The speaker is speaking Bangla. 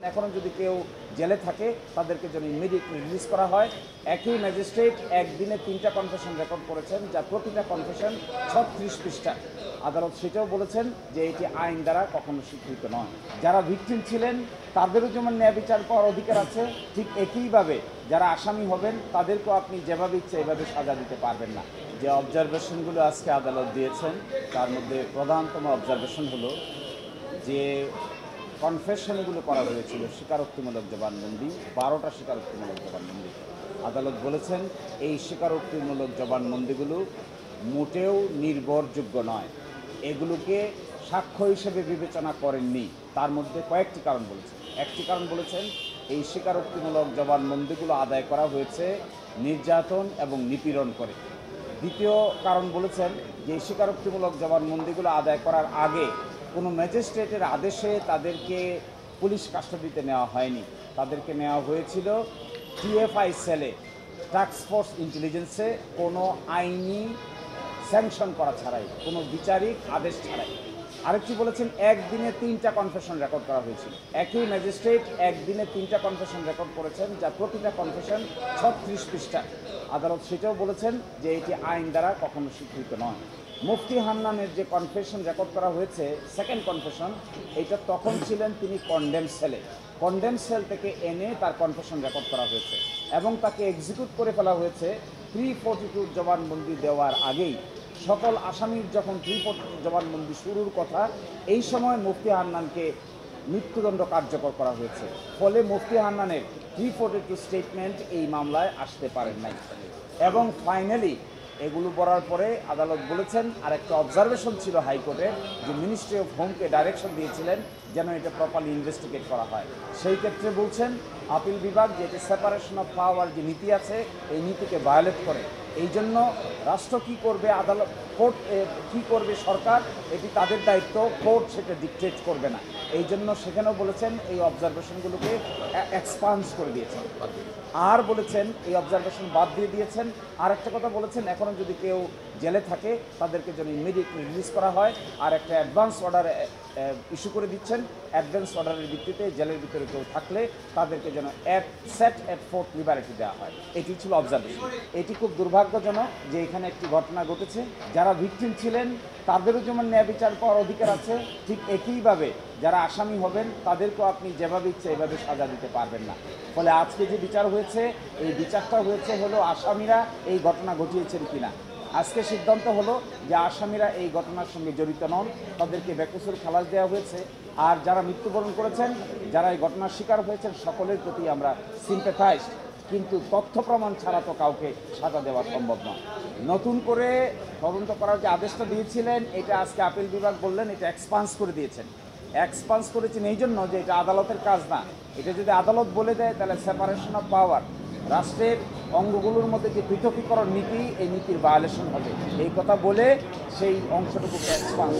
এখনও যদি কেউ জেলে থাকে তাদেরকে যেন ইমিডিয়েটলি রিলিজ করা হয়। একই ম্যাজিস্ট্রেট একদিনে 3টা কনফেশন রেকর্ড করেছেন, যা প্রতিটা কনফেশন 36 পৃষ্ঠা। আদালত সেটাও বলেছেন যে এটি আইন দ্বারা কখনো স্বীকৃত নয়। যারা ভিকটিম ছিলেন তাদেরও যেমন ন্যায় বিচার পাওয়ার অধিকার আছে, ঠিক একইভাবে যারা আসামি হবেন তাদেরকেও আপনি যেভাবে ইচ্ছে এভাবে সাজা দিতে পারবেন না। যে অবজারভেশনগুলো আজকে আদালত দিয়েছেন তার মধ্যে প্রধানতম অবজারভেশন হলো যে কনফেশনগুলো করা হয়েছিল স্বীকারোক্তিমূলক জবানবন্দি, 12টা স্বীকারোক্তিমূলক জবানবন্দি। আদালত বলেছেন এই স্বীকারোক্তিমূলক জবানবন্দিগুলো মোটেও নির্ভরযোগ্য নয়, এগুলোকে সাক্ষ্য হিসেবে বিবেচনা করেননি। তার মধ্যে কয়েকটি কারণ বলেছেন। একটি কারণ বলেছেন এই স্বীকারোক্তিমূলক জবানবন্দিগুলো আদায় করা হয়েছে নির্যাতন এবং নিপীড়ন করে। দ্বিতীয় কারণ বলেছেন যে স্বীকারোক্তিমূলক জবানবন্দিগুলো আদায় করার আগে কোনো ম্যাজিস্ট্রেটের আদেশে তাদেরকে পুলিশ কাস্টাডিতে নেওয়া হয়নি, তাদেরকে নেওয়া হয়েছিল টিএফআই সেলে, টাস্ক ফোর্স ইন্টেলিজেন্সে, কোনো আইনি স্যাংশন করা ছাড়াই, কোনো বিচারিক আদেশ ছাড়াই। আরেকটি বলেছেন একদিনে 3টা কনফেশন রেকর্ড করা হয়েছিল। একই ম্যাজিস্ট্রেট একদিনে 3টা কনফেশন রেকর্ড করেছেন, যা প্রতিটা কনফেশন 36 পৃষ্ঠা। আদালত সেটাও বলেছেন যে এটি আইন দ্বারা কখনো স্বীকৃত নয়। মুফতি হান্নানের যে কনফেশন রেকর্ড করা হয়েছে, সেকেন্ড কনফেশন, এইটা তখন ছিলেন তিনি কন্ডেম সেলে। কন্ডেম সেল থেকে এনে তার কনফেশন রেকর্ড করা হয়েছে এবং তাকে এক্সিকিউট করে ফেলা হয়েছে 342 জবানবন্দি দেওয়ার আগেই। সকল আসামির যখন 342 জবানবন্দি শুরুর কথা, এই সময় মুফতি হান্নানকে মৃত্যুদণ্ড কার্যকর করা হয়েছে। ফলে মুফতি হান্নানের 342 স্টেটমেন্ট এই মামলায় আসতে পারেন নাই। এবং ফাইনালি এগুলো পড়ার পরে আদালত বলেছেন, আর একটা অবজারভেশন ছিল হাইকোর্টের, যে মিনিস্ট্রি অফ হোমকে ডাইরেকশন দিয়েছিলেন যেন এটা প্রপারলি ইনভেস্টিগেট করা হয়। সেই ক্ষেত্রে বলছেন আপিল বিভাগ যে এটা সেপারেশন অফ পাওয়ার যে নীতি আছে এই নীতিকে ভায়োলেট করে। এই জন্য রাষ্ট্র কী করবে, আদালত কোর্ট কী করবে, সরকার, এটি তাদের দায়িত্ব, কোর্ট সেটা ডিকটেট করবে না। এই জন্য সেখানেও বলেছেন এই অবজারভেশনগুলোকে এক্সপান্স করে দিয়েছেন। আর বলেছেন এই অবজারভেশন বাদ দিয়ে দিয়েছেন। আর একটা কথা বলেছেন এখনও যদি কেউ জেলে থাকে তাদেরকে যেন ইমিডিয়েটলি রিলিজ করা হয়। আর একটা অ্যাডভান্স অর্ডার ইস্যু করে দিচ্ছেন, অ্যাডভান্স অর্ডারের ভিত্তিতে জেলের ভিতরে কেউ থাকলে তাদেরকে যেন সেট অ্যাট ফোর্ট লিবারেটি দেওয়া হয়। এটি ছিল অবজারভেশন। এটি খুব দুর্ভাগ্যজনক যে এখানে একটি ঘটনা ঘটেছে। যারা ভিকটিম ছিলেন তাদেরও যেমন ন্যায় বিচার পাওয়ার অধিকার আছে, ঠিক একইভাবে যারা আসামি হবেন তাদেরকেও আপনি যেভাবে ইচ্ছে এভাবে সাজা দিতে পারবেন না। ফলে আজকে যে বিচার হয়েছে এই বিচারটা হয়েছে হলো আসামিরা এই ঘটনা ঘটিয়েছেন কিনা। আজকে সিদ্ধান্ত হলো যে আসামিরা এই ঘটনার সঙ্গে জড়িত নন, তাদেরকে বেকসুর খালাস দেওয়া হয়েছে। আর যারা মৃত্যুবরণ করেছেন, যারা এই ঘটনার শিকার হয়েছেন, সকলের প্রতি আমরা সিম্প্যাথাইজড, কিন্তু তথ্য প্রমাণ ছাড়া তো কাউকে সাজা দেওয়া সম্ভব নয়। নতুন করে তদন্ত করার যে আদেশটা দিয়েছিলেন এটা আজকে আপিল বিভাগ বললেন এটা এক্সপান্স করে দিয়েছেন। এক্সপান্স করেছেন এই জন্য যে এটা আদালতের কাজ না। এটা যদি আদালত বলে দেয় তাহলে সেপারেশন অফ পাওয়ার, রাষ্ট্রের অঙ্গগুলোর মধ্যে যে পৃথকীকরণ নীতি, এই নীতির ভায়োলেশন হবে। এই কথা বলে সেই অংশটুকুকে এক্সপান্স